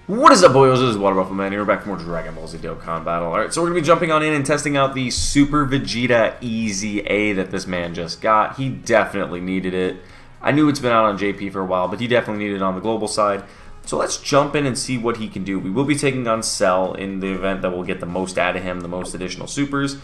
What is up, boys? This is Waterbuffalo Man here. We're back for more Dragon Ball Z Dokkan battle. Alright, so we're going to be jumping on in and testing out the Super Vegeta EZA that this man just got. He definitely needed it. I knew it's been out on JP for a while, but he definitely needed it on the global side. So let's jump in and see what he can do. We will be taking on Cell in the event that will get the most out of him, the most additional supers.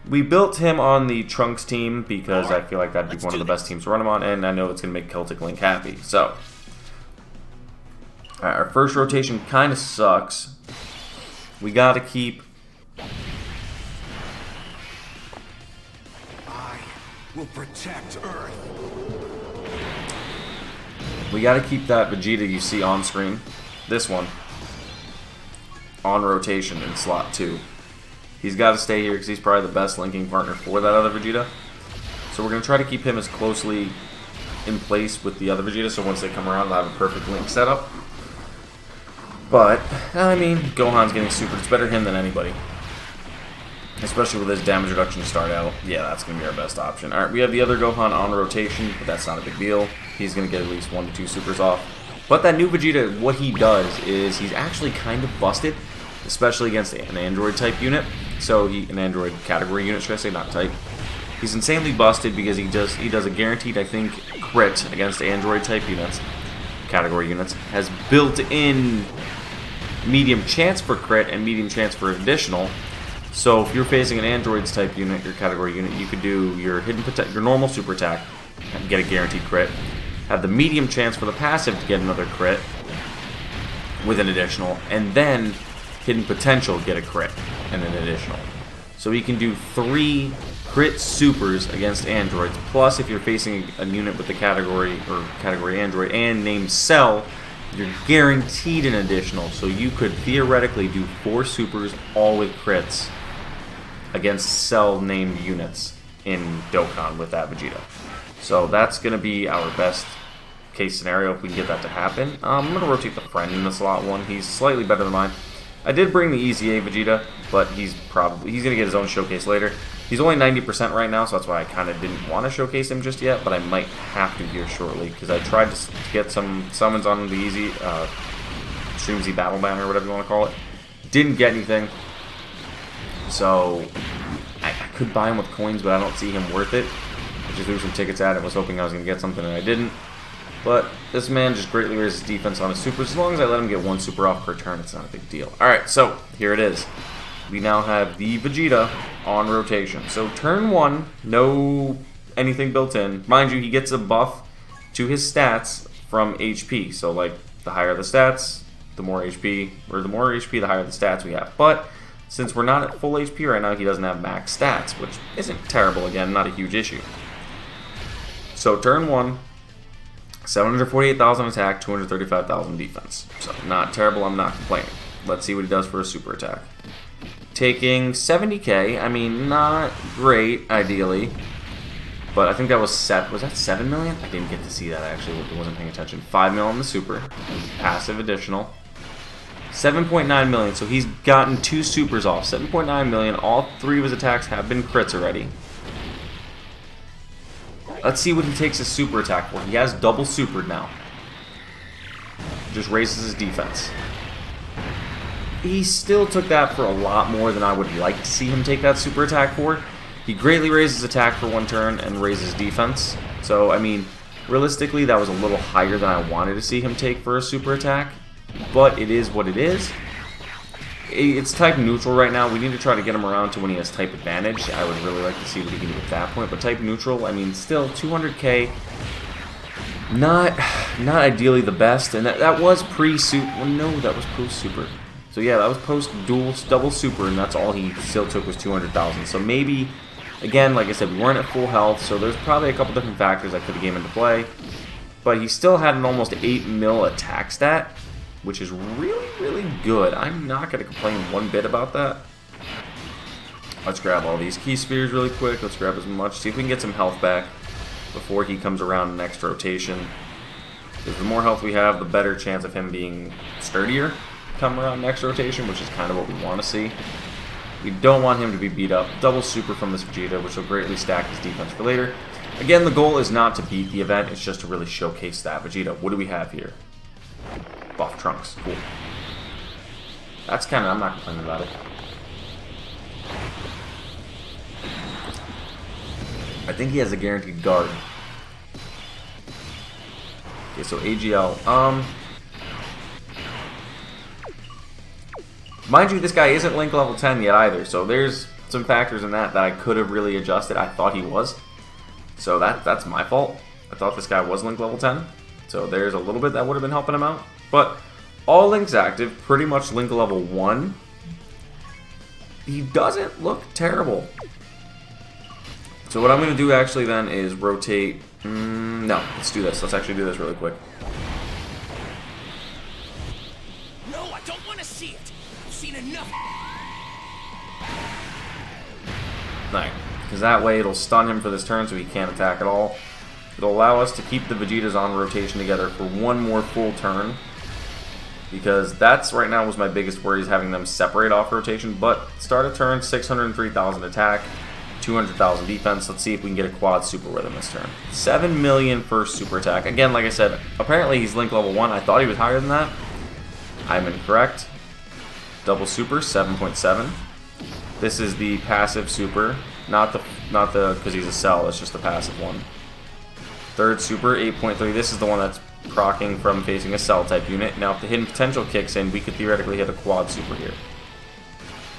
We built him on the Trunks team because I feel like that'd be one of the best teams to run him on, and I know it's going to make Celtic Link happy. So, alright, our first rotation kind of sucks. We got to keep... I will protect Earth. We got to keep that Vegeta you see on screen, this one, on rotation in slot 2. He's got to stay here because he's probably the best linking partner for that other Vegeta. So we're going to try to keep him as closely in place with the other Vegeta, so once they come around, they'll have a perfect link setup. But, I mean, Gohan's getting super. It's better him than anybody. Especially with his damage reduction to start out. Yeah, that's going to be our best option. Alright, we have the other Gohan on rotation, but that's not a big deal. He's going to get at least 1 to 2 supers off. But that new Vegeta, what he does is he's actually kind of busted, especially against an Android-type unit. So, an Android category unit, should I say, not type. He's insanely busted because he does a guaranteed, I think, crit against Android-type units, category units. Has built-in medium chance for crit and medium chance for additional. So if you're facing an Androids type unit, your category unit, you could do your your normal super attack and get a guaranteed crit. Have the medium chance for the passive to get another crit with an additional, and then hidden potential get a crit and an additional. So he can do 3 crit supers against androids. Plus, if you're facing a unit with the category or category android and named Cell, you're guaranteed an additional. So you could theoretically do 4 supers all with crits against Cell named units in Dokkan with that Vegeta. So that's going to be our best case scenario if we can get that to happen. I'm going to rotate the friend in the slot 1. He's slightly better than mine. I did bring the EZA Vegeta, but he's going to get his own showcase later. He's only 90% right now, so that's why I kind of didn't want to showcase him just yet, but I might have to here shortly, because I tried to get some summons on the Stream Z Battle Banner, or whatever you want to call it. Didn't get anything, so I could buy him with coins, but I don't see him worth it. I just threw some tickets at it, was hoping I was going to get something, and I didn't. But this man just greatly raises defense on his supers. As long as I let him get 1 super off per turn, it's not a big deal. Alright, so here it is. We now have the Vegeta on rotation. So turn 1, no anything built in. Mind you, he gets a buff to his stats from HP. So like the higher the stats, the more HP, or the more HP, the higher the stats we have. But since we're not at full HP right now, he doesn't have max stats, which isn't terrible. Again, not a huge issue. So turn 1. 748,000 attack, 235,000 defense. So not terrible, I'm not complaining. Let's see what he does for a super attack. Taking 70k, I mean, not great, ideally. But I think that was was that 7 million? I didn't get to see that, actually, wasn't paying attention. 5 million on the super, passive additional. 7.9 million, so he's gotten 2 supers off. 7.9 million, all 3 of his attacks have been crits already. Let's see what he takes his super attack for. He has double supered now. Just raises his defense. He still took that for a lot more than I would like to see him take that super attack for. He greatly raises attack for 1 turn and raises defense. So, I mean, realistically, that was a little higher than I wanted to see him take for a super attack. But it is what it is. It's type neutral right now. We need to try to get him around to when he has type advantage. I would really like to see what he can do at that point. But type neutral, I mean, still 200k, not ideally the best. And that was pre-super. Well, no, that was post-super. So yeah, that was double super, and that's all he still took was 200,000. So maybe, again, like I said, we weren't at full health, so there's probably a couple different factors that could have came into play. But he still had an almost 8 mil attack stat, which is really, really good. I'm not going to complain one bit about that. Let's grab all these key spheres really quick. Let's grab as much. See if we can get some health back before he comes around next rotation. Because the more health we have, the better chance of him being sturdier come around next rotation, which is kind of what we want to see. We don't want him to be beat up. Double super from this Vegeta, which will greatly stack his defense for later. Again, the goal is not to beat the event. It's just to really showcase that Vegeta. What do we have here? Buff Trunks. Cool. That's kind of, I'm not complaining about it. I think he has a guaranteed guard. Okay, so AGL. Mind you, this guy isn't Link level 10 yet either, so there's some factors in that I could have really adjusted. I thought he was. So that's my fault. I thought this guy was Link level 10. So there's a little bit that would have been helping him out. But all Links active, pretty much Link level 1. He doesn't look terrible. So what I'm going to do actually then is rotate... no, let's do this. Let's actually do this really quick. No, I don't want to see it. I've seen enough. Alright, because that way it'll stun him for this turn so he can't attack at all. It'll allow us to keep the Vegetas on rotation together for one more full turn. Because that's right now was my biggest worry, is having them separate off rotation. But start a turn, 603,000 attack, 200,000 defense. Let's see if we can get a quad super with him this turn. 7 million first super attack. Again, like I said, apparently he's Link level 1. I thought he was higher than that. I'm incorrect. Double super, 7.7. This is the passive super, not the because he's a cell. It's just the passive one. Third super, 8.3. This is the one that's proccing from facing a cell type unit. Now, if the hidden potential kicks in, we could theoretically hit a quad super here.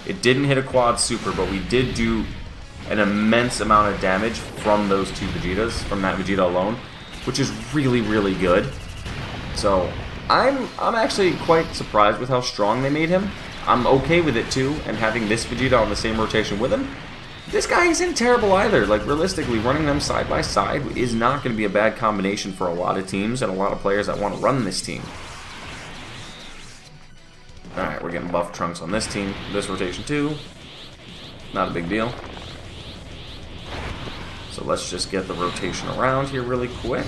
It didn't hit a quad super, but we did do an immense amount of damage from those two Vegetas, from that Vegeta alone, which is really, really good. So I'm actually quite surprised with how strong they made him. I'm okay with it too, and having this Vegeta on the same rotation with him. This guy isn't terrible either. Like, realistically, running them side by side is not going to be a bad combination for a lot of teams and a lot of players that want to run this team. Alright, we're getting buff Trunks on this team. This rotation too. Not a big deal. So let's just get the rotation around here really quick.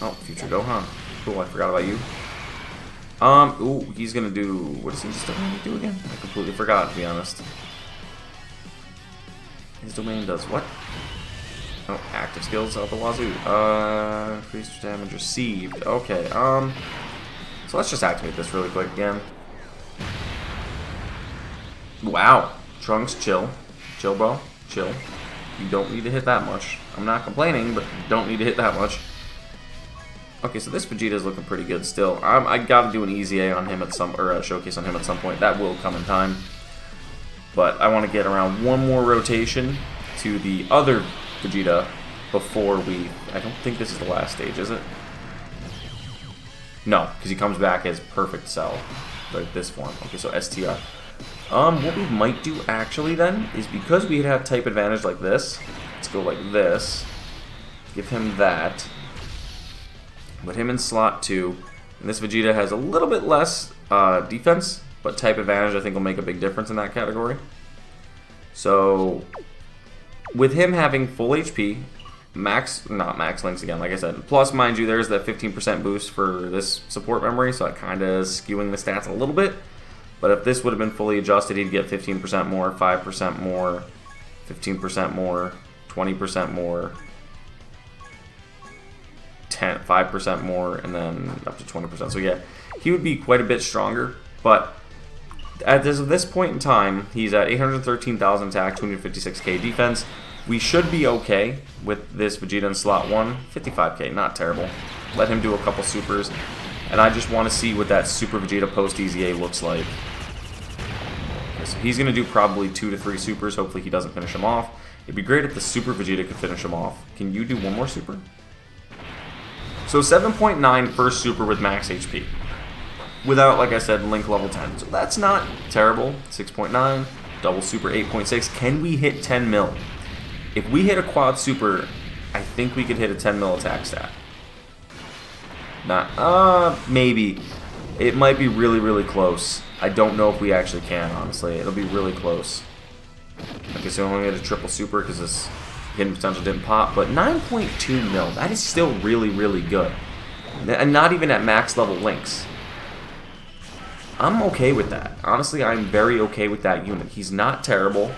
Oh, future Gohan. Cool, I forgot about you. Ooh, he's gonna do... What does he just do again? I completely forgot, to be honest. His domain does what? Oh, active skills out the wazoo. Increased damage received. Okay, so let's just activate this really quick again. Wow. Trunks, chill. Chill, bro. Chill. You don't need to hit that much. I'm not complaining, but you don't need to hit that much. Okay, so this Vegeta is looking pretty good still. I gotta do an EZA on him at some, or a showcase on him at some point. That will come in time. But I want to get around one more rotation to the other Vegeta before we... I don't think this is the last stage, is it? No, because he comes back as perfect cell, like this form. Okay, so STR. What we might do actually then is, because we have type advantage like this, let's go like this. Give him that. Put him in slot 2. And this Vegeta has a little bit less defense, but type advantage I think will make a big difference in that category. So, with him having full HP, not max links again, like I said. Plus, mind you, there's that 15% boost for this support memory, so it kind of skewing the stats a little bit. But if this would have been fully adjusted, he'd get 15% more, 5% more, 15% more, 20% more, 5% more, and then up to 20%. So yeah, he would be quite a bit stronger. But at this point in time, he's at 813,000 attack, 256k defense. We should be okay with this Vegeta in slot 1. 55k, not terrible. Let him do a couple supers. And I just want to see what that Super Vegeta post EZA looks like. Okay, so he's going to do probably 2 to 3 supers. Hopefully he doesn't finish him off. It'd be great if the Super Vegeta could finish him off. Can you do one more super? So 7.9 first super with max HP. Without, like I said, Link level 10. So that's not terrible. 6.9. Double super 8.6. Can we hit 10 mil? If we hit a quad super, I think we could hit a 10 mil attack stat. Not, maybe. It might be really, really close. I don't know if we actually can, honestly. It'll be really close. Okay, so we only get a triple super because this hidden potential didn't pop. But 9.2 mil, that is still really, really good. And not even at max level links. I'm okay with that. Honestly, I'm very okay with that unit. He's not terrible.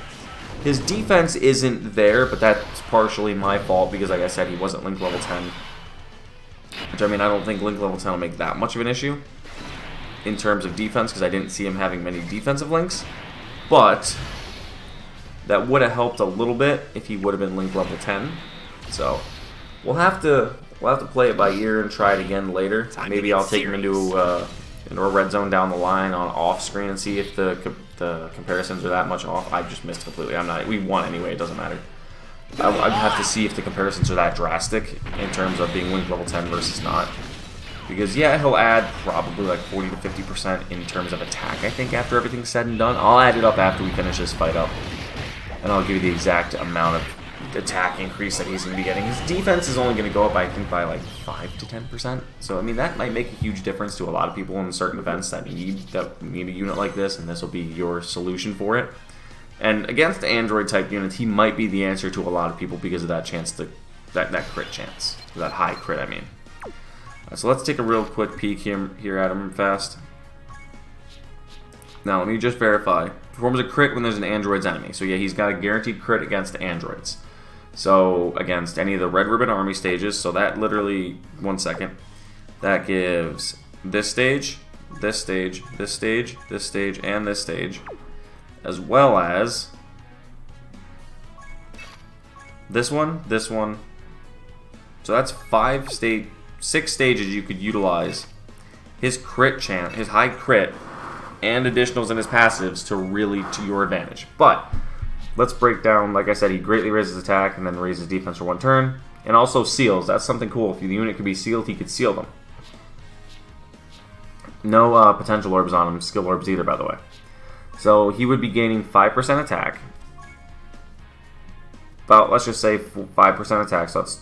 His defense isn't there, but that's partially my fault because, like I said, he wasn't Link level 10. Which, I mean, I don't think Link level 10 will make that much of an issue. in terms of defense because I didn't see him having many defensive links, but that would have helped a little bit if he would have been link level 10. So we'll have to play it by ear and try it again later. Maybe I'll take him into a red zone down the line on off screen and see if the comparisons are that much off. I just missed completely. We won anyway. It doesn't matter. I'd have to see if the comparisons are that drastic in terms of being link level 10 versus not. Because, yeah, he'll add probably like 40 to 50% in terms of attack, I think, after everything's said and done. I'll add it up after we finish this fight up. And I'll give you the exact amount of attack increase that he's going to be getting. His defense is only going to go up, I think, by like 5 to 10%. So, I mean, that might make a huge difference to a lot of people in certain events that need a unit like this, and this will be your solution for it. And against Android-type units, he might be the answer to a lot of people because of that chance that crit chance. That high crit, I mean. So let's take a real quick peek here at him fast. Now, let me just verify. Performs a crit when there's an android's enemy. So yeah, he's got a guaranteed crit against androids. So against any of the Red Ribbon Army stages. So that literally, 1 second, that gives this stage, this stage, this stage, this stage, and this stage, as well as this one. So that's 6 stages you could utilize his crit chance, his high crit, and additionals in his passives to your advantage. But let's break down. Like I said, he greatly raises attack and then raises defense for 1 turn, and also seals. That's something cool. If the unit could be sealed, he could seal them. No potential orbs on him, skill orbs either, by the way. So he would be gaining 5% attack. About, let's just say 5% attack. So that's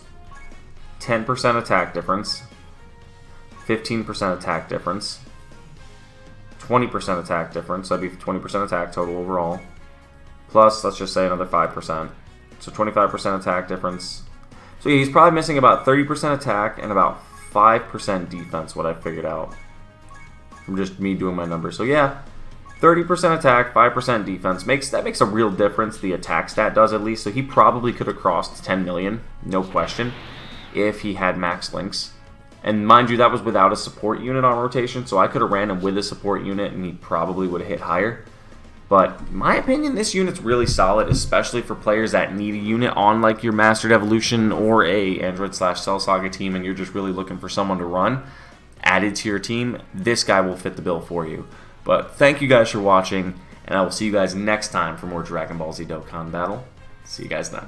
10% attack difference, 15% attack difference, 20% attack difference, so that'd be 20% attack total overall, plus, let's just say another 5%, so 25% attack difference. So he's probably missing about 30% attack and about 5% defense, what I figured out from just me doing my numbers. So yeah, 30% attack, 5% defense, that makes a real difference, the attack stat does at least, so he probably could have crossed 10 million, no question, if he had max links. And mind you, that was without a support unit on rotation, so I could have ran him with a support unit and he probably would have hit higher. But in my opinion, this unit's really solid, especially for players that need a unit on like your Mastered Evolution or a Android/Cell Saga team and you're just really looking for someone to run added to your team. This guy will fit the bill for you. But thank you guys for watching, and I will see you guys next time for more Dragon Ball Z Dokkan Battle. See you guys then.